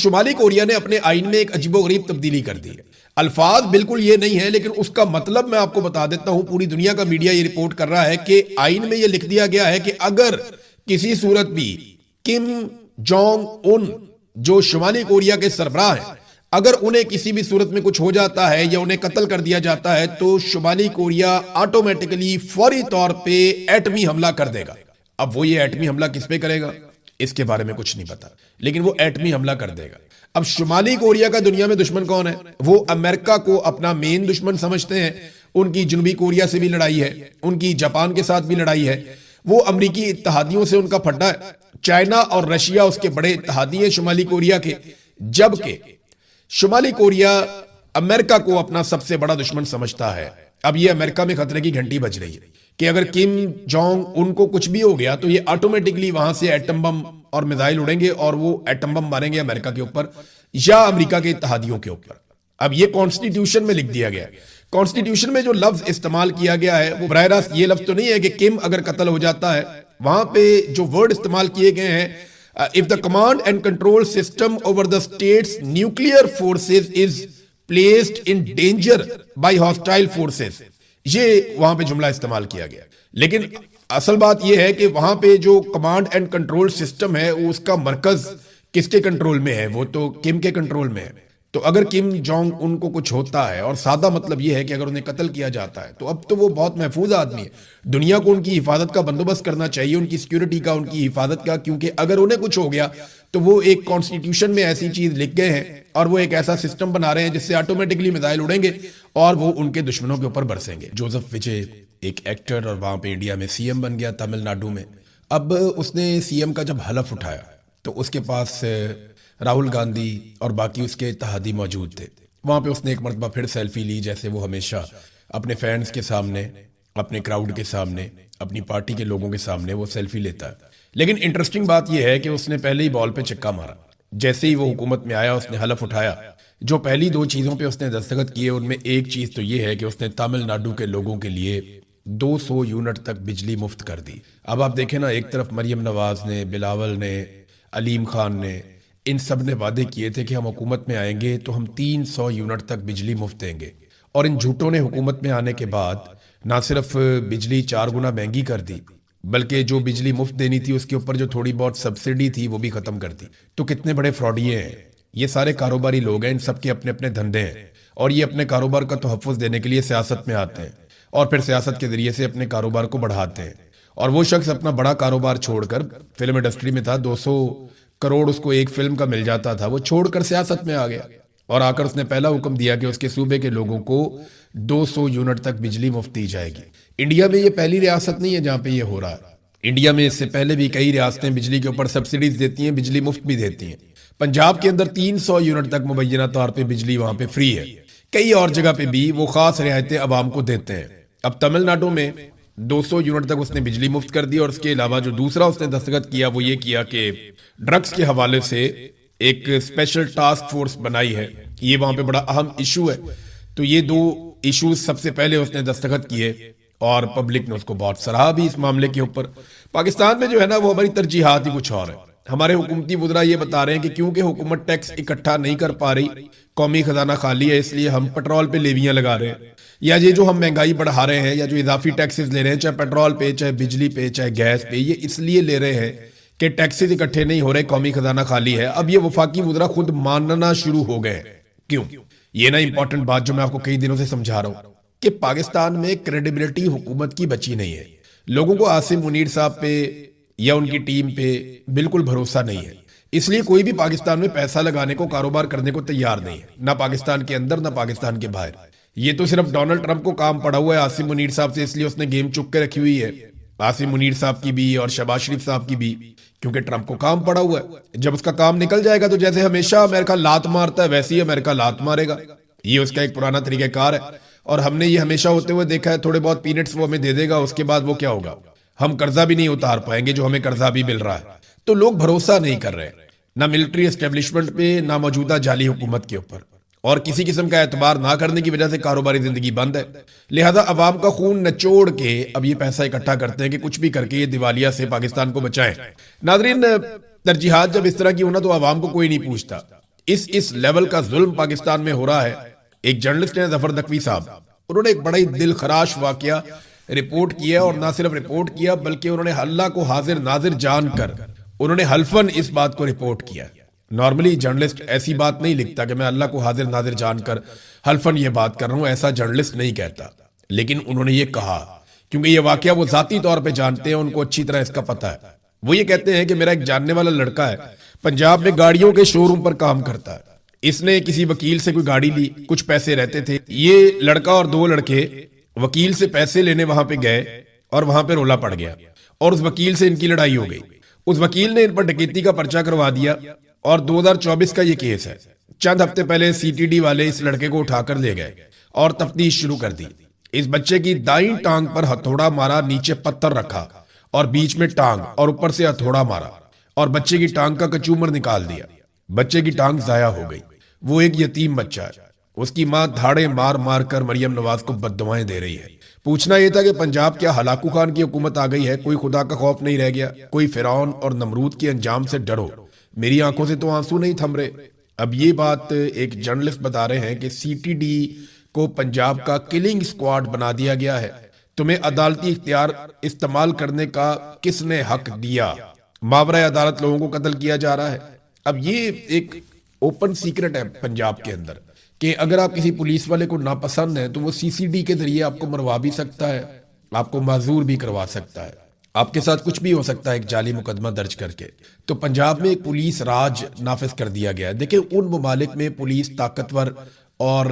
शुमाली Korea ने अपने आइन में एक अजीबोगरीब तब्दीली कर दी है। अल्फाज बिल्कुल ये नहीं है, लेकिन उसका मतलब मैं आपको बता देता हूं। पूरी दुनिया का मीडिया ये रिपोर्ट कर रहा है कि आइन में ये लिख दिया गया है कि अगर किसी सूरत भी किम जोंग उन, जो शुमाली कोरिया के सरबराह हैं, अगर उन्हें किसी भी सूरत में कुछ हो जाता है या उन्हें कत्ल कर दिया जाता है तो शुमाली कोरिया ऑटोमेटिकली फौरी तौर पे एटमी हमला कर देगा। अब वो ये एटमी हमला किस पे करेगा इसके बारे में कुछ नहीं पता, लेकिन वो एटमी हमला कर देगा। अब शुमाली कोरिया का दुनिया में दुश्मन कौन है? वो अमेरिका को अपना मेन दुश्मन समझते हैं। उनकी जनूबी कोरिया से भी लड़ाई है, उनकी जापान के साथ भी लड़ाई है, वो अमरीकी इत्तहादियों से उनका फड्डा है। चाइना और रशिया उसके बड़े इत्तहादी हैं शुमाली कोरिया के, जबकि शुमाली कोरिया अमेरिका को अपना सबसे बड़ा दुश्मन समझता है। अब ये अमेरिका में खतरे की घंटी बज रही है कि अगर किम जोंग उनको कुछ भी हो गया तो ये ऑटोमेटिकली वहां से एटम बम और मिसाइल उड़ेंगे और वो एटम बम मारेंगे अमेरिका के ऊपर या अमेरिका के इत्तहादियों के ऊपर। अब ये कॉन्स्टिट्यूशन में लिख दिया गया है। कॉन्स्टिट्यूशन में जो लफ्ज इस्तेमाल किया गया है वो बराह रास्त ये लफ्ज तो नहीं है कि किम अगर कत्ल हो जाता है। वहां पे जो वर्ड इस्तेमाल किए गए हैं, if the command and control system over the states nuclear forces is placed in danger by hostile forces, ये वहां पे जुमला इस्तेमाल किया गया। लेकिन असल बात यह है कि वहां पे जो कमांड एंड कंट्रोल सिस्टम है वो उसका मरकज किसके कंट्रोल में है? वो तो किम के कंट्रोल में है। तो अगर किम जोंग उनको कुछ होता है, और सादा मतलब यह है कि अगर उन्हें कत्ल किया जाता है, तो अब तो वो बहुत महफूज आदमी है। दुनिया को उनकी हिफाजत का बंदोबस्त करना चाहिए, उनकी सिक्योरिटी का, उनकी हिफाजत का, क्योंकि अगर उन्हें कुछ हो गया तो वो एक कॉन्स्टिट्यूशन में ऐसी चीज लिख गए हैं और वो एक ऐसा सिस्टम बना रहे हैं जिससे ऑटोमेटिकली मिसाइल उड़ेंगे और वो उनके दुश्मनों के ऊपर बरसेंगे। जोसेफ विजय एक एक्टर और वहां पे इंडिया में सीएम बन गया तमिलनाडु में। अब उसने सीएम का जब हलफ उठाया तो उसके पास राहुल गांधी और बाकी उसके इत्तहादी मौजूद थे। वहां पे उसने एक मरतबा फिर सेल्फी ली, जैसे वो हमेशा अपने फैंस के सामने, अपने क्राउड के सामने, अपनी पार्टी के लोगों के सामने वो सेल्फी लेता है। लेकिन इंटरेस्टिंग बात यह है कि उसने पहले ही बॉल पे चक्का मारा। जैसे ही वो हुकूमत में आया उसने हलफ उठाया। जो पहली दो चीजों पे उसने दस्तखत किए उनमें एक चीज तो ये है कि उसने तमिलनाडु के लोगों के लिए 200 यूनिट तक बिजली मुफ्त कर दी। अब आप देखें ना, एक तरफ मरियम नवाज ने, बिलावल ने, अलीम खान ने, इन सब ने वादे किए थे कि हम हुकूमत में आएंगे तो हम 300 यूनिट तक बिजली मुफ्त देंगे, और इन झूठों ने हुकूमत में आने के बाद ना सिर्फ बिजली 4 गुना महंगी कर दी, बल्कि जो बिजली मुफ्त देनी थी उसके ऊपर जो थोड़ी बहुत सब्सिडी थी वो भी खत्म कर दी। तो कितने बड़े फ्रॉडिये हैं ये सारे कारोबारी लोग हैं। इन सब के अपने अपने धंधे हैं और ये अपने कारोबार का तहफ़्फ़ुज़ देने के लिए सियासत में आते हैं और फिर सियासत के जरिए से अपने कारोबार को बढ़ाते हैं। और वो शख्स अपना बड़ा कारोबार छोड़कर, फिल्म इंडस्ट्री में था, 200 करोड़ उसको एक फिल्म का मिल जाता था, वो छोड़कर सियासत में आ गया और आकर उसने पहला हुक्म दिया कि उसके सूबे के लोगों को 200 यूनिट तक बिजली मुफ्त दी जाएगी। इंडिया में ये पहली रियासत नहीं है जहां पे ये हो रहा है। इंडिया में इससे पहले भी कई रियासतें बिजली के ऊपर सब्सिडीज देती हैं, बिजली मुफ्त भी देती हैं। पंजाब के अंदर 300 यूनिट तक मुबैना तौर पर बिजली वहां पे फ्री है। कई और जगह पे भी वो खास रियायतें अवाम को देते हैं। अब तमिलनाडु में 200 यूनिट तक उसने बिजली मुफ्त कर दी। और उसके अलावा जो दूसरा उसने दस्तखत किया वो ये किया कि ड्रग्स के हवाले से एक स्पेशल टास्क फोर्स बनाई है। ये वहां पे बड़ा अहम इशू है। तो ये 2 इशूज सबसे पहले उसने दस्तखत किए और पब्लिक ने उसको बहुत सराहा भी इस मामले के ऊपर। पाकिस्तान में जो है ना वो हमारी तरजीहात ही कुछ और है। हमारे हुकूमती वुज़रा ये बता रहे हैं कि क्योंकि हुकूमत टैक्स इकट्ठा नहीं कर पा रही, कौमी खजाना खाली है, इसलिए हम पेट्रोल पे लेवियां लगा रहे हैं, या ये जो हम महंगाई बढ़ा रहे हैं या जो इजाफी टैक्सेस ले रहे हैं, चाहे पेट्रोल पे, चाहे बिजली पे, चाहे गैस पे, ये इसलिए ले रहे हैं कि टैक्सेस इकट्ठे नहीं हो रहे, कौमी खजाना खाली है। अब ये वफाकी वुज़रा खुद मानना शुरू हो गए। क्यों? ये ना इंपॉर्टेंट बात जो मैं आपको कई दिनों से समझा रहा हूं कि पाकिस्तान में क्रेडिबिलिटी हुकूमत की बची नहीं है। लोगों को आसिम मुनीर साहब पे या उनकी टीम पे बिल्कुल भरोसा नहीं है, इसलिए कोई भी पाकिस्तान में पैसा लगाने को, कारोबार करने को तैयार नहीं है, ना पाकिस्तान के अंदर ना पाकिस्तान के बाहर। ये तो सिर्फ डोनाल्ड ट्रंप को काम पड़ा हुआ है आसिम मुनीर साहब से, इसलिए उसने गेम चुक के रखी हुई है, आसिम मुनीर साहब की भी और शहबाज शरीफ साहब की भी, क्योंकि ट्रंप को काम पड़ा हुआ है। जब उसका काम निकल जाएगा तो जैसे हमेशा अमेरिका लात मारता है वैसे ही अमेरिका लात मारेगा। ये उसका एक पुराना तरीक़ाकार है और हमने ये हमेशा होते हुए देखा है। थोड़े बहुत पीनट्स वो हमें दे देगा, उसके बाद वो क्या होगा, हम कर्जा भी नहीं उतार पाएंगे जो हमें कर्जा भी मिल रहा है। तो लोग भरोसा नहीं कर रहे, ना मिलिट्री एस्टेब्लिशमेंट पे, ना मौजूदा जाली हुकूमत के ऊपर, और किसी किस्म का एतबार ना करने की वजह से कारोबारी जिंदगी बंद है। लिहाजा अवाम का खून नचोड़ के अब ये पैसा इकट्ठा करते हैं कि कुछ भी करके ये दिवालिया से पाकिस्तान को बचाएं। नाजरीन, तरजीहात जब इस तरह की होना तो अवाम को कोई नहीं पूछता। इस लेवल का जुल्म पाकिस्तान में हो रहा है। एक जर्नलिस्ट है जफर नकवी साहब, उन्होंने एक बड़ा ही दिल खराश वाकया रिपोर्ट किया, और ना सिर्फ रिपोर्ट किया बल्कि उन्होंने अल्लाह को हाजिर नाजिर जानकर उन्होंने हल्फन इस बात को रिपोर्ट किया। नॉर्मली जर्नलिस्ट ऐसी बात नहीं लिखता कि मैं अल्लाह को हाजिर नाजिर जानकर हल्फन ये बात कर रहा हूं, ऐसा जर्नलिस्ट नहीं कहता। लेकिन उन्होंने ये कहा क्योंकि ये वाकया वो जाती तौर पे जानते हैं, उनको अच्छी तरह इसका पता है। वो ये कहते हैं कि मेरा एक जानने वाला लड़का है, पंजाब में गाड़ियों के शोरूम पर काम करता है। इसने किसी वकील से कोई गाड़ी ली, कुछ पैसे रहते थे। ये लड़का और दो लड़के वकील से पैसे लेने वहां पे गए और वहां पे रोला पड़ गया और उस वकील से इनकी लड़ाई हो गई। उस वकील ने इन पर डकैती का पर्चा करवा दिया और 2024 का ये केस है। चंद हफ्ते पहले सीटीडी वाले इस लड़के को उठाकर ले गए और तफ्तीश शुरू कर दी। इस बच्चे की दाईं टांग पर हथौड़ा मारा, नीचे पत्थर रखा और बीच में टांग और ऊपर से हथौड़ा मारा और बच्चे की टांग का कचूमर निकाल दिया। बच्चे की टांग जाया हो गई। वो एक यतीम बच्चा है। उसकी मां धाड़े मार मार कर मरियम नवाज को बद्दुआएं दे रही है। पूछना यह था कि पंजाब क्या हलाकू खान की हुकूमत आ गई है? कोई खुदा का खौफ नहीं रह गया? कोई फिरौन और नमरूद के अंजाम से डरो? मेरी आंखों से तो आंसू नहीं थम रहे। अब ये बात एक जर्नलिस्ट बता रहे हैं कि सीटीडी को पंजाब का किलिंग स्क्वाड बना दिया गया है। तुम्हें अदालती इख्तियार इस्तेमाल करने का किसने हक दिया? मावरा अदालत लोगों को कत्ल किया जा रहा है। अब ये एक ओपन सीक्रेट है पंजाब के अंदर कि अगर आप किसी पुलिस वाले को नापसंद है तो वो सीसीडी के जरिए आपको मरवा भी सकता है, आपको माजूर भी करवा सकता है, आपके साथ कुछ भी हो सकता है एक जाली मुकदमा दर्ज करके। तो पंजाब में एक पुलिस राज नाफिज कर दिया गया है। देखिए, उन ममालिक में पुलिस ताकतवर और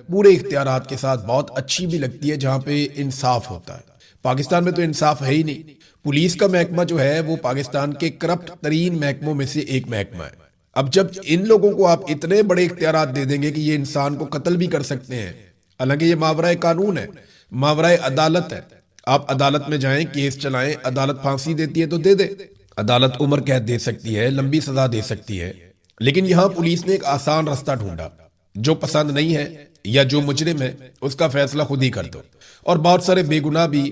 पूरे इख्तियारात के साथ बहुत अच्छी भी लगती है जहां पे इंसाफ होता है। पाकिस्तान में तो इंसाफ है ही नहीं। पुलिस का महकमा जो है वो पाकिस्तान के करप्ट तरीन महकमों में से एक महकमा है। अब जब इन लोगों को आप इतने बड़े इख्तियारात दे देंगे कि ये इंसान को कत्ल भी कर सकते हैं, हालांकि ये मावराए कानून है, मावराए अदालत है। आप अदालत में जाएं, केस चलाएं, अदालत फांसी देती है तो दे दे, अदालत उम्र कैद दे सकती है, लंबी सजा दे सकती है। लेकिन यहां पुलिस ने एक आसान रास्ता ढूंढा, जो पसंद नहीं है या जो मुजरिम है उसका फैसला खुद ही कर दो। और बहुत सारे बेगुनाह भी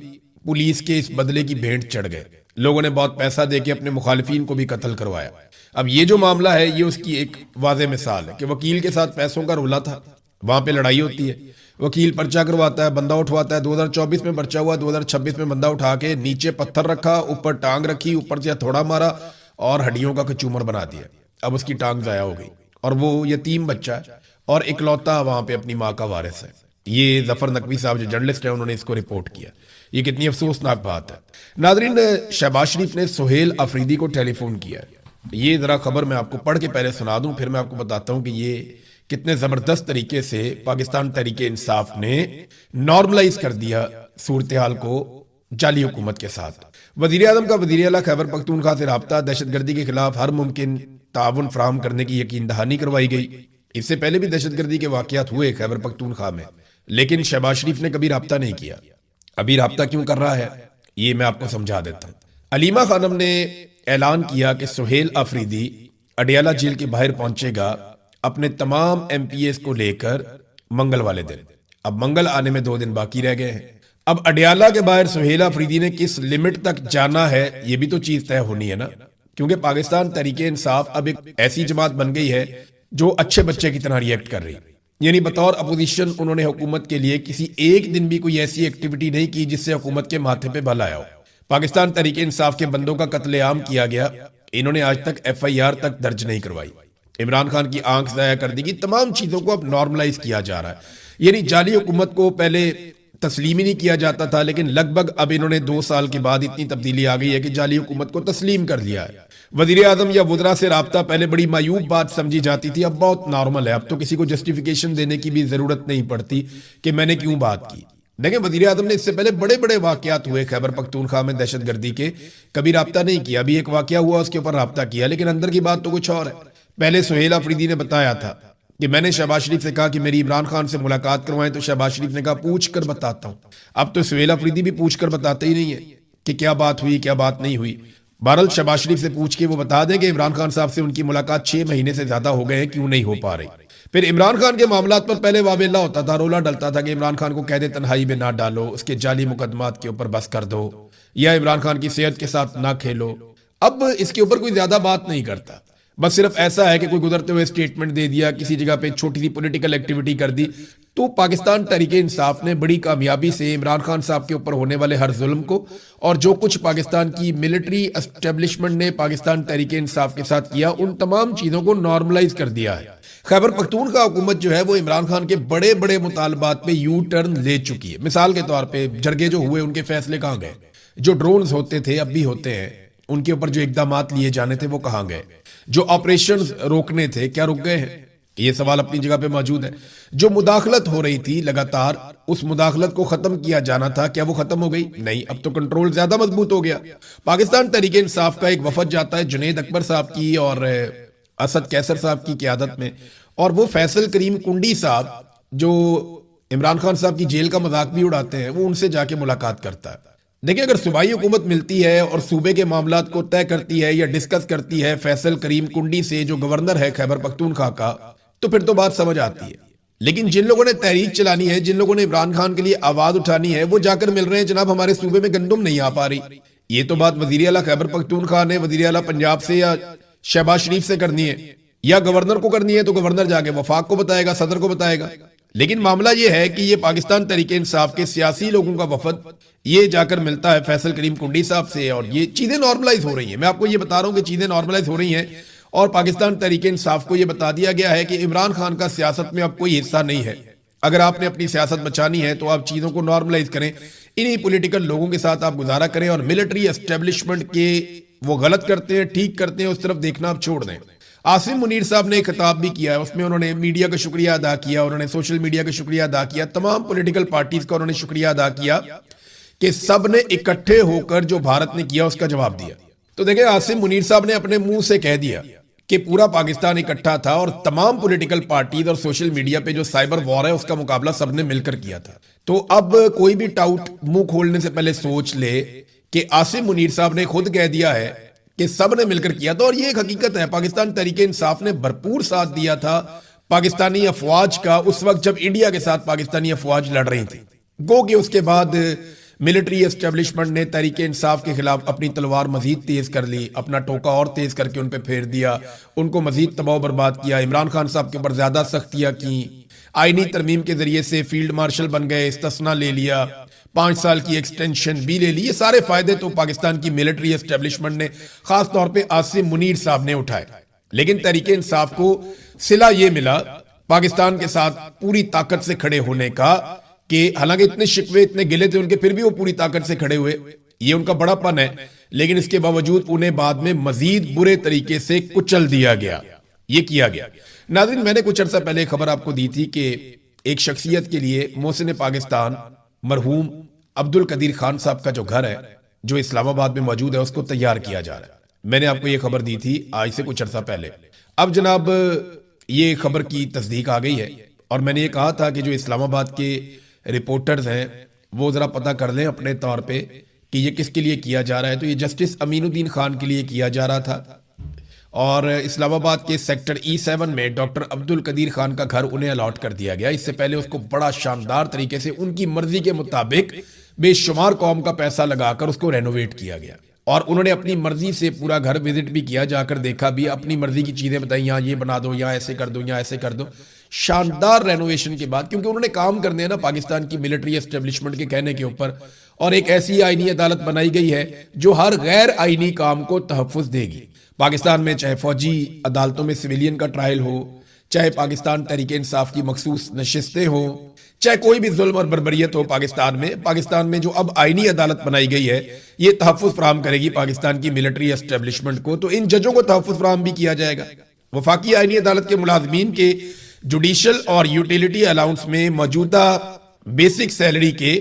पुलिस के इस बदले की भेंट चढ़ गए। लोगों ने बहुत पैसा देके अपने मुखालिफिन को भी कत्ल करवाया। अब ये जो मामला है ये उसकी एक वाज़ेह मिसाल है कि वकील के साथ पैसों का रोला था, वहां पे लड़ाई होती है, वकील पर्चा करवाता है, बंदा उठवाता है। 2024 में पर्चा हुआ, 2026 में बंदा उठा के नीचे पत्थर रखा, ऊपर टांग रखी, ऊपर से हथौड़ा मारा और हड्डियों का कचूमर बना दिया। अब उसकी टांग जाया हो गई और वो यतीम बच्चा है और इकलौता वहां पे अपनी माँ का वारिस है। ये जफर नकवी साहब जो जर्नलिस्ट है उन्होंने इसको रिपोर्ट किया। ये कितनी अफसोसनाक बात है। नादरीन, शहबाज शरीफ ने सुहेल अफरीदी को टेलीफोन किया। ये जरा खबर मैं आपको पढ़ के पहले सुना दूं, फिर मैं आपको बताता हूं कि ये कितने जबरदस्त तरीके से पाकिस्तान तहरीके इंसाफ ने नॉर्मलाइज कर दिया सूरत हाल को जाली हुकूमत के साथ। वजीर आजम का वजीर आला खैबर पख्तूनख्वा से राब्ता, दहशतगर्दी के खिलाफ हर मुमकिन ताउन फराहम करने की यकीन दहानी करवाई गई। इससे पहले भी दहशतगर्दी के वाकयात हुए खैबर पख्तूनख्वा में, लेकिन शहबाज शरीफ ने कभी राब्ता नहीं किया। अभी राब्ता क्यों कर रहा है ये मैं आपको समझा देता हूं। अलीमा खानम ने ऐलान किया कि सुहेल अफरीदी अडियाला जेल के बाहर पहुंचेगा अपने तमाम एमपीएस को लेकर मंगल वाले दिन। अब मंगल आने में 2 दिन बाकी रह गए हैं। अब अडियाला के बाहर सुहेल अफरीदी ने किस लिमिट तक जाना है ये भी तो चीज तय होनी है ना, क्योंकि पाकिस्तान तहरीके इंसाफ अब एक ऐसी जमात बन गई है जो अच्छे बच्चे की तरह रिएक्ट कर रही है। यानी बतौर अपोजिशन उन्होंने हुकूमत के लिए किसी एक दिन भी कोई ऐसी एक्टिविटी नहीं की जिससे हुकूमत के माथे पे बल आया हो। पाकिस्तान तहरीके इंसाफ के बंदों का कत्लेआम किया गया, इन्होंने आज तक FIR तक दर्ज नहीं करवाई। इमरान खान की आंख जाया कर दी कि तमाम चीजों को अब नॉर्मलाइज किया जा रहा है। यानी जाली हुकूमत को पहले तस्लीम ही नहीं किया जाता था, लेकिन लगभग अब इन्होंने 2 साल के बाद इतनी तब्दीली आ गई है कि जाली हुकूमत को तस्लीम कर लिया है। वजीर आजम या वुज़रा से राब्ता पहले बड़ी मायूब बात समझी जाती थी, अब बहुत नॉर्मल है। अब तो किसी को जस्टिफिकेशन देने की भी जरूरत नहीं पड़ती कि मैंने क्यों बात की। देखिए, वजीर आजम ने इससे पहले बड़े बड़े वाकयात हुए खैबर पख्तूनख्वा में दहशतगर्दी के, कभी राब्ता नहीं किया। अभी एक वाकया हुआ उसके ऊपर राब्ता किया, लेकिन अंदर की बात तो कुछ और है। पहले सुहेल अफरीदी ने बताया था कि मैंने शहबाज शरीफ से कहा कि मेरी इमरान खान से मुलाकात करवाएं, तो शहबाज शरीफ ने कहा पूछ कर बताता हूं। अब तो सुहेल अफरीदी भी पूछ कर बताते ही नहीं है कि क्या बात हुई क्या बात नहीं हुई। बहरहाल शहबाज शरीफ से पूछ के वो बता दें कि इमरान खान साहब से उनकी मुलाकात 6 महीने से ज्यादा हो गए हैं, क्यों नहीं हो पा रही। फिर इमरान खान के मामला पर पहले वावेला होता था, रोला डलता था कि इमरान खान को कैद तन्हाई में ना डालो, उसके जाली मुकदमात के ऊपर बस कर दो, या इमरान खान की सेहत के साथ ना खेलो। अब इसके ऊपर कोई ज्यादा बात नहीं करता। बस सिर्फ ऐसा है कि कोई गुजरते हुए स्टेटमेंट दे दिया, किसी जगह पे छोटी सी पॉलिटिकल एक्टिविटी कर दी, तो पाकिस्तान तहरीके इंसाफ ने बड़ी कामयाबी से इमरान खान साहब के ऊपर होने वाले हर जुल्म को और जो कुछ पाकिस्तान की मिलिट्री एस्टेब्लिशमेंट ने पाकिस्तान तहरीके इंसाफ के साथ किया, उन तमाम चीजों को नॉर्मलाइज कर दिया है। खैबर पख्तूनख्वा हुकूमत जो है वो इमरान खान के बड़े बड़े मुतालबात पे यू टर्न ले चुकी है। मिसाल के तौर पे जरगे जो हुए, उनके फैसले कहाँ गए? जो ड्रोन्स होते थे, अब भी होते हैं, उनके ऊपर जो इकदामात लिए जाने थे वो कहाँ गए? जो ऑपरेशन रोकने थे, क्या रुक गए हैं? ये सवाल अपनी जगह पे मौजूद है। जो मुदाखलत हो रही थी लगातार, उस मुदाखलत को खत्म किया जाना था, क्या वो खत्म हो गई? नहीं, अब तो कंट्रोल ज्यादा मजबूत हो गया। पाकिस्तान तहरीके इंसाफ का एक वफद जाता है जुनैद अकबर साहब की और असद कैसर साहब की क़यादत में, और वो फैसल करीम कुंडी साहब जो इमरान खान साहब की जेल का मजाक भी उड़ाते हैं, वो उनसे जाके मुलाकात करता है। देखिए, अगर सूबाई हुकूमत मिलती है और सूबे के मामलात को तय करती है या डिस्कस करती है फैसल करीम कुंडी से, जो गवर्नर है खैबर पख्तूनख्वा का, तो फिर तो बात समझ आती है। लेकिन जिन लोगों ने तहरीक चलानी है, जिन लोगों ने इमरान खान के लिए आवाज उठानी है, वो जाकर मिल रहे हैं, जनाब हमारे सूबे में गंदुम नहीं आ पा रही। ये तो बात वजीर आला खैबर पख्तूनख्वा ने वजीर आला पंजाब से या शहबाज शरीफ से करनी है, या गवर्नर को करनी है तो गवर्नर जाके वफाक को बताएगा, सदर को बताएगा। लेकिन मामला ये है कि ये पाकिस्तान तहरीके इंसाफ के सियासी लोगों का वफद ये जाकर मिलता है फैसल करीम कुंडी साहब से, और ये चीजें नॉर्मलाइज हो रही हैं। मैं आपको ये बता रहा हूं कि चीजें नॉर्मलाइज हो रही हैं, और पाकिस्तान तहरीके इंसाफ को ये बता दिया गया है कि इमरान खान का सियासत में अब कोई हिस्सा नहीं है। अगर आपने अपनी सियासत बचानी है तो आप चीजों को नॉर्मलाइज करें, इन्हीं पॉलिटिकल लोगों के साथ आप गुजारा करें, और मिलिट्री एस्टेब्लिशमेंट के वो गलत करते हैं, ठीक करते हैं, उस तरफ देखना आप छोड़ दें। आसिम मुनीर साहब ने एक खिताब भी किया है, उसमें उन्होंने मीडिया का शुक्रिया अदा किया, उन्होंने सोशल मीडिया का शुक्रिया अदा किया, तमाम पॉलिटिकल पार्टीज का उन्होंने शुक्रिया अदा किया कि सब ने इकट्ठे होकर जो भारत ने किया उसका जवाब दिया। तो देखिए, आसिम मुनीर साहब ने अपने मुंह से कह दिया कि पूरा पाकिस्तान इकट्ठा था और तमाम पॉलिटिकल पार्टीज और सोशल मीडिया पे जो साइबर वॉर है उसका मुकाबला सबने मिलकर किया था। तो अब कोई भी टाउट मुंह खोलने से पहले सोच ले कि आसिम मुनीर साहब ने खुद कह दिया है कि सब ने मिलकर किया था, और ये एक हकीकत है। पाकिस्तान तहरीके इंसाफ ने भरपूर साथ दिया था पाकिस्तानी अफवाज का उस वक्त जब इंडिया के साथ पाकिस्तानी अफवाज लड़ रही थी। गो कि उसके बाद मिलिट्री एस्टेब्लिशमेंट ने तहरीके इंसाफ के खिलाफ अपनी तलवार मजीद तेज कर ली, अपना टोका और तेज करके उन पर फेर दिया, उनको मजीद तबाह बर्बाद किया, इमरान खान साहब के ऊपर ज्यादा सख्तियां की, आईनी तरमीम के जरिए से फील्ड मार्शल बन गए, इस्तिस्ना ले लिया, 5 साल की एक्सटेंशन भी ले ली। ये सारे फायदे तो पाकिस्तान की मिलिट्री एस्टेब्लिशमेंट ने, खास तौर पे आसिम मुनीर साहब ने उठाए। लेकिन तहरीके इंसाफ को सिला ये मिला पाकिस्तान के साथ पूरी ताकत से खड़े होने का, कि हालांकि इतने शिकवे, इतने गिले थे उनके, फिर भी वो पूरी ताकत से खड़े हुए। ये उनका बड़ापन है। लेकिन इसके बावजूद उन्हें बाद में मजीद बुरे तरीके से कुचल दिया गया, ये किया गया। नाज़रीन, मैंने कुछ अर्सा पहले खबर आपको दी थी कि एक शख्सियत के लिए मोहसिन पाकिस्तान मरहूम अब्दुल कदीर खान साहब का जो घर है, जो इस्लामाबाद में मौजूद है, उसको तैयार किया जा रहा है। मैंने आपको ये खबर दी थी आज से कुछ अर्सा पहले। अब जनाब ये खबर की तस्दीक आ गई है, और मैंने ये कहा था कि जो इस्लामाबाद के रिपोर्टर्स हैं वो जरा पता कर लें अपने तौर पे कि ये किसके लिए किया जा रहा है। तो ये जस्टिस अमीनुद्दीन खान के लिए किया जा रहा था, और इस्लामाबाद के सेक्टर E7 में डॉक्टर अब्दुल कदीर खान का घर उन्हें अलॉट कर दिया गया। इससे पहले उसको बड़ा शानदार तरीके से उनकी मर्जी के मुताबिक बेशुमार कौम का पैसा लगाकर उसको रेनोवेट किया गया, और उन्होंने अपनी मर्जी से पूरा घर विजिट भी किया, जाकर देखा भी, अपनी मर्जी की चीजें बताई, यहाँ ये बना दो, यहाँ ऐसे कर दो, यहाँ ऐसे कर दो। शानदार रेनोवेशन के बाद, क्योंकि उन्होंने काम करने हैं ना पाकिस्तान की मिलिट्री एस्टेब्लिशमेंट के कहने के ऊपर, और एक ऐसी आईनी अदालत बनाई गई है जो हर गैर आईनी काम को तहफ्फुज देगी। पाकिस्तान में चाहे फौजी अदालतों में सिविलियन का ट्रायल हो, चाहे पाकिस्तान तहरीके इंसाफ की मखसूस नशिस्तें हो, चाहे कोई भी जुल्म और बर्बरियत हो पाकिस्तान में जो अब आईनी अदालत बनाई गई है, ये तहफ्फुज फराहम करेगी पाकिस्तान की मिलिट्री एस्टेब्लिशमेंट को। तो इन जजों को तहफ्फुज फराहम भी किया जाएगा। वफाकी आईनी अदालत के मुलाजमीन के जुडिशल और यूटिलिटी अलाउंस में मौजूदा बेसिक सैलरी के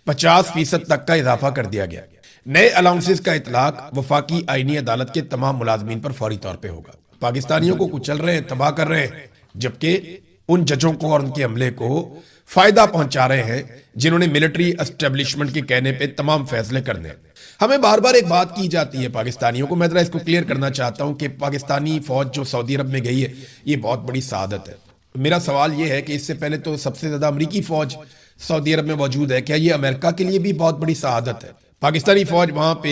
50% तक का इजाफा कर दिया गया। नए अलाउंसेस का इतलाक वफाकी आईनी अदालत के तमाम मुलाजमीन पर फौरी तौर पे होगा। पाकिस्तानियों को कुचल रहे हैं, तबाह कर रहे हैं, जबकि उन जजों को और उनके अमले को फायदा पहुंचा रहे हैं जिन्होंने मिलिट्री एस्टेब्लिशमेंट के कहने पे तमाम फैसले करने हैं। हमें बार बार एक बात की जाती है पाकिस्तानियों को, मैं जरा इसको क्लियर करना चाहता हूं कि पाकिस्तानी फौज जो सऊदी अरब में गई है ये बहुत बड़ी सादत है। मेरा सवाल ये है कि इससे पहले तो सबसे ज्यादा अमरीकी फौज सऊदी अरब में मौजूद है, क्या ये अमेरिका के लिए भी बहुत बड़ी सादत है? पाकिस्तानी फौज वहां पे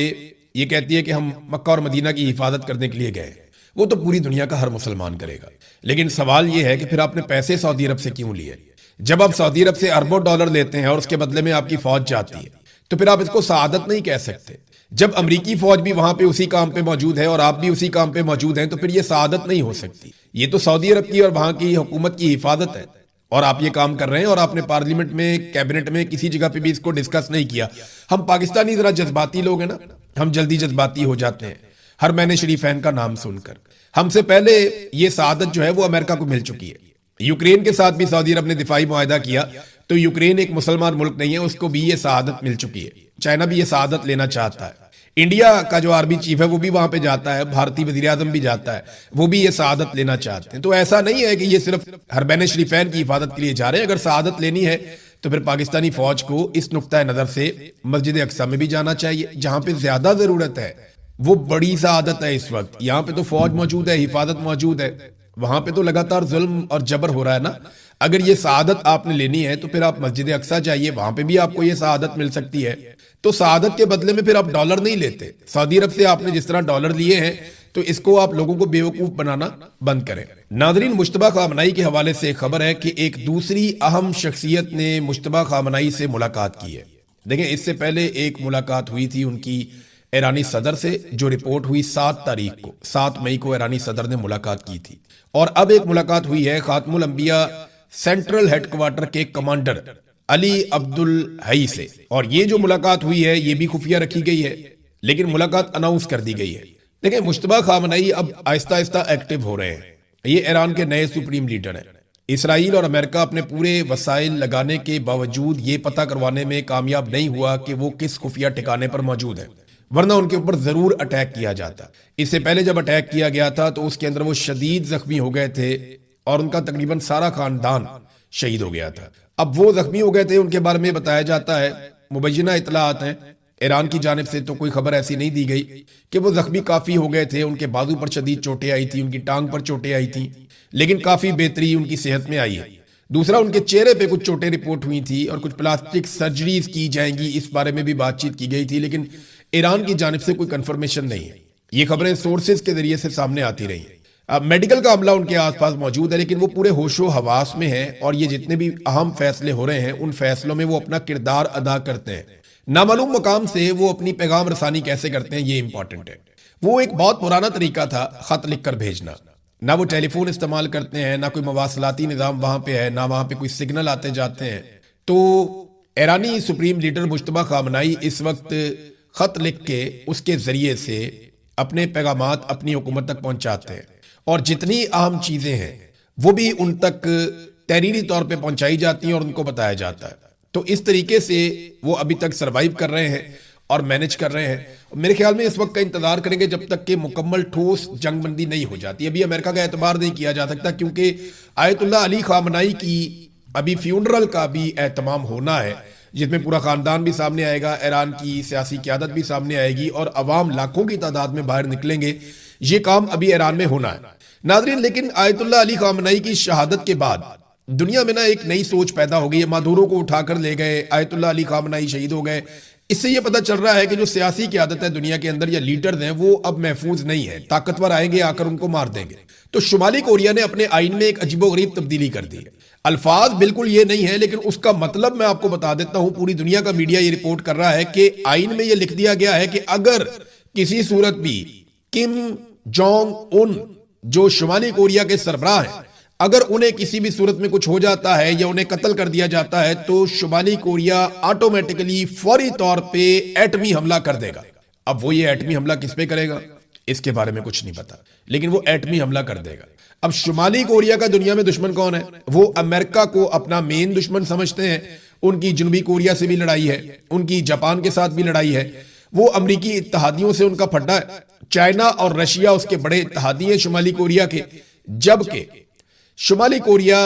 ये कहती है कि हम मक्का और मदीना की हिफाजत करने के लिए गए। वो तो पूरी दुनिया का हर मुसलमान करेगा। लेकिन सवाल ये है कि फिर आपने पैसे सऊदी अरब से क्यों लिए? जब आप सऊदी अरब से अरबों डॉलर लेते हैं और उसके बदले में आपकी फौज जाती है, तो फिर आप इसको सआदत नहीं कह सकते। जब अमरीकी फौज भी वहां पे उसी काम पे मौजूद है और आप भी उसी काम पे मौजूद हैं, तो फिर ये सआदत नहीं हो सकती। ये तो सऊदी अरब की और वहां की हुकूमत की हिफाजत है, और आप ये काम कर रहे हैं और आपने पार्लियामेंट में, कैबिनेट में, किसी जगह पे भी इसको डिस्कस नहीं किया। हम पाकिस्तानी जरा जज्बाती लोग हैं ना, हम जल्दी जज्बाती हो जाते हैं हर महीने शरीफैन का नाम सुनकर। हमसे पहले ये सआदत जो है वो अमेरिका को मिल चुकी है। यूक्रेन के साथ भी सऊदी अरब ने दिफाई मुआहदा किया, तो यूक्रेन एक मुसलमान मुल्क नहीं है, उसको भी ये सआदत मिल चुकी है। चाइना भी ये सआदत लेना चाहता है। इंडिया का जो आर्मी चीफ है वो भी वहां पे जाता है, भारतीय वजीर आजम भी जाता है, वो भी ये सआदत लेना चाहते हैं। तो ऐसा नहीं है कि ये सिर्फ हरमैन शरीफैन की हिफाजत के लिए जा रहे हैं। अगर सआदत लेनी है तो फिर पाकिस्तानी फौज को इस नुक्ता नजर से मस्जिद अक्सा में भी जाना चाहिए, जहां पे ज्यादा जरूरत है। वो बड़ी सआदत है इस वक्त। यहाँ पे तो फौज मौजूद है, हिफाजत मौजूद है, वहां पे तो लगातार जुल्म और जबर हो रहा है ना। अगर ये सआदत आपने लेनी है तो फिर आप मस्जिद अक्सा जाइए, वहां पे भी आपको ये सआदत मिल सकती है। तो सआदत के बदले में फिर आप डॉलर नहीं लेते। सऊदी अरब से आपने जिस तरह डॉलर लिए हैं, तो इसको आप लोगों को बेवकूफ बनाना बंद करें। नाजरीन, मुश्तबा खामनाई के हवाले से खबर है कि एक दूसरी अहम शख्सियत ने मुश्तबा खामनाई से मुलाकात की है। देखें, इससे पहले एक मुलाकात हुई थी उनकी ईरानी सदर से, जो रिपोर्ट हुई 7 मई को ईरानी सदर ने मुलाकात की थी। और अब एक मुलाकात हुई है खातमुल अंबिया सेंट्रल हेडक्वार्टर के कमांडर अली अब्दुल हई से। और ये जो मुलाकात हुई है ये भी खुफिया रखी गई है, लेकिन मुलाकात अनाउंस कर दी गई है। देखिए, मुश्तबा खामनाई अब आहिस्ता आहिस्ता एक्टिव हो रहे हैं। ये ईरान के नए सुप्रीम लीडर हैं। इसराइल और अमेरिका अपने पूरे वसाइल लगाने के बावजूद ये पता करवाने में कामयाब नहीं हुआ कि वो किस खुफिया ठिकाने पर मौजूद है, वरना उनके ऊपर जरूर अटैक किया जाता। इससे पहले जब अटैक किया गया था तो उसके अंदर वो शदीद जख्मी हो गए थे और उनका तकरीबन सारा खानदान शहीद हो गया था। अब वो जख्मी हो गए थे, उनके बारे में बताया जाता है, मुबैना इतलात हैं, ईरान की जानिब से तो कोई खबर ऐसी नहीं दी गई कि वो जख्मी काफी हो गए थे। उनके बाजू पर शदीद चोटें आई थी, उनकी टांग पर चोटें आई थी, लेकिन काफी बेहतरी उनकी सेहत में आई है। दूसरा, उनके चेहरे पे कुछ चोटें रिपोर्ट हुई थी और कुछ प्लास्टिक सर्जरीज की जाएंगी, इस बारे में भी बातचीत की गई थी, लेकिन ईरान की जानिब से कोई कंफर्मेशन नहीं है। ये खबरें सोर्सेज के जरिए से सामने आती रही हैं। अब मेडिकल का अमला उनके आसपास मौजूद है, लेकिन वो पूरे होशो हवास में है और ये जितने भी अहम फैसले हो रहे हैं उन फैसलों में वो अपना किरदार अदा करते हैं। नामालूम मकाम से वो अपनी पैगाम रसानी कैसे करते हैं, ये इंपॉर्टेंट है। वो एक बहुत पुराना तरीका था खत लिखकर भेजना। ना वो टेलीफोन इस्तेमाल करते हैं, ना कोई मवासलाती निज़ाम वहां पे है, ना वहां पे कोई सिग्नल आते जाते हैं। तो ईरानी सुप्रीम लीडर मुश्तबा खामनाई इस वक्त खत लिख के उसके जरिए से अपने पैगामात अपनी हुकूमत तक पहुंचाते हैं, और जितनी अहम चीजें हैं वो भी उन तक तहरीरी तौर पे पहुंचाई जाती हैं और उनको बताया जाता है। तो इस तरीके से वो अभी तक सरवाइव कर रहे हैं और मैनेज कर रहे हैं। मेरे ख्याल में इस वक्त का इंतजार करेंगे जब तक कि मुकम्मल ठोस जंगबंदी नहीं हो जाती। अभी अमेरिका का एतबार नहीं किया जा सकता, क्योंकि आयतुल्लाह अली खामनाई की अभी फ्यूनरल का भी एहतमाम होना है, जिसमें पूरा खानदान भी सामने आएगा, ईरान की सियासी क़यादत भी सामने आएगी और अवाम लाखों की तादाद में बाहर निकलेंगे। ये काम अभी ईरान में होना है नाजरीन। लेकिन आयतुल्लाह अली खामनाई की शहादत के बाद दुनिया में ना एक नई सोच पैदा हो गई है। मादूरो को उठाकर ले गए, आयतुल्लाह अली खामनाई शहीद हो गए। इससे यह पता चल रहा है कि जो सियासी क़यादत है दुनिया के अंदर या लीडर्स हैं वो अब महफूज नहीं है। ताकतवर आएंगे, आकर उनको मार देंगे। तो शुमाली कोरिया ने अपने आइन में एक अजीबोगरीब तब्दीली कर दी है। अल्फाज बिल्कुल ये नहीं है, लेकिन उसका मतलब मैं आपको बता देता हूं। पूरी दुनिया का मीडिया ये रिपोर्ट कर रहा है कि आइन में यह लिख दिया गया है कि अगर किसी सूरत भी किम जोंग उन, जो शुमाली कोरिया के सरबराह हैं, अगर उन्हें किसी भी सूरत में कुछ हो जाता है या उन्हें कत्ल कर दिया जाता है तो शुमाली कोरिया ऑटोमेटिकली फौरी तौर पे एटमी हमला कर देगा। अब वो ये एटमी हमला किस पे करेगा इसके बारे में कुछ नहीं पता, लेकिन वो एटमी हमला कर देगा। अब शुमाली कोरिया का दुनिया में दुश्मन कौन है? वो अमेरिका को अपना मेन दुश्मन समझते हैं। उनकी जनूबी कोरिया से भी लड़ाई है, उनकी जापान के साथ भी लड़ाई है। वो अमरीकी इत्तहादियों से उनका फड्डा है। चाइना और रशिया उसके बड़े इत्तहादी हैं शुमाली कोरिया के, जबकि शुमाली कोरिया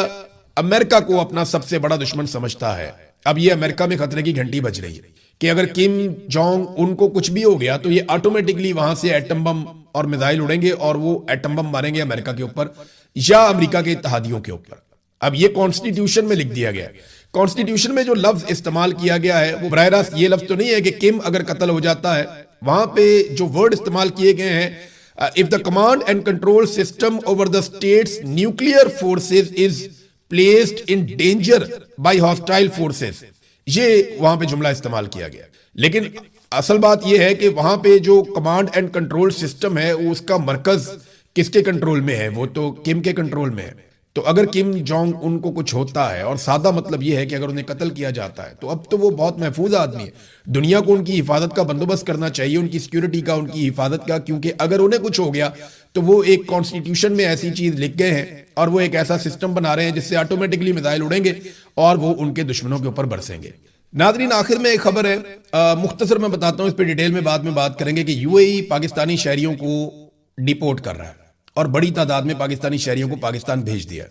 अमेरिका को अपना सबसे बड़ा दुश्मन समझता है। अब ये अमेरिका में खतरे की घंटी बज रही है कि अगर किम जोंग उनको कुछ भी हो गया तो ये ऑटोमेटिकली वहां से एटम बम और मिसाइल उड़ेंगे और वो एटम बम मारेंगे अमेरिका के ऊपर या अमेरिका के इत्तहादियों के ऊपर। अब ये कॉन्स्टिट्यूशन में लिख दिया गया है। कॉन्स्टिट्यूशन में जो लफ्ज इस्तेमाल किया गया है वो बराह रास्त ये लफ्ज तो नहीं है कि किम अगर कत्ल हो जाता है। वहां पे जो वर्ड इस्तेमाल किए गए हैं if the command and control system over the state's nuclear forces is placed in danger by hostile forces, ये वहां पे जुमला इस्तेमाल किया गया। लेकिन असल बात यह है कि वहां पे जो कमांड एंड कंट्रोल सिस्टम है उसका मरकज किसके कंट्रोल में है? वो तो किम के कंट्रोल में है। तो अगर किम जोंग उनको कुछ होता है, और सादा मतलब यह है कि अगर उन्हें कत्ल किया जाता है, तो अब तो वो बहुत महफूज आदमी है। दुनिया को उनकी हिफाजत का बंदोबस्त करना चाहिए, उनकी सिक्योरिटी का, उनकी हिफाजत का, क्योंकि अगर उन्हें कुछ हो गया तो वो एक कॉन्स्टिट्यूशन में ऐसी चीज लिख गए हैं और वो एक ऐसा सिस्टम बना रहे हैं जिससे ऑटोमेटिकली मिसाइल उड़ेंगे और वो उनके दुश्मनों के ऊपर बरसेंगे। नाजरीन, आखिर में एक खबर है, मुख्तसर मैं बताता हूं, इस पर डिटेल में बाद में बात करेंगे कि यूएई पाकिस्तानी शहरियों को डिपोर्ट कर रहा है और बड़ी तादाद में पाकिस्तानी शहरियों को पाकिस्तान भेज दिया।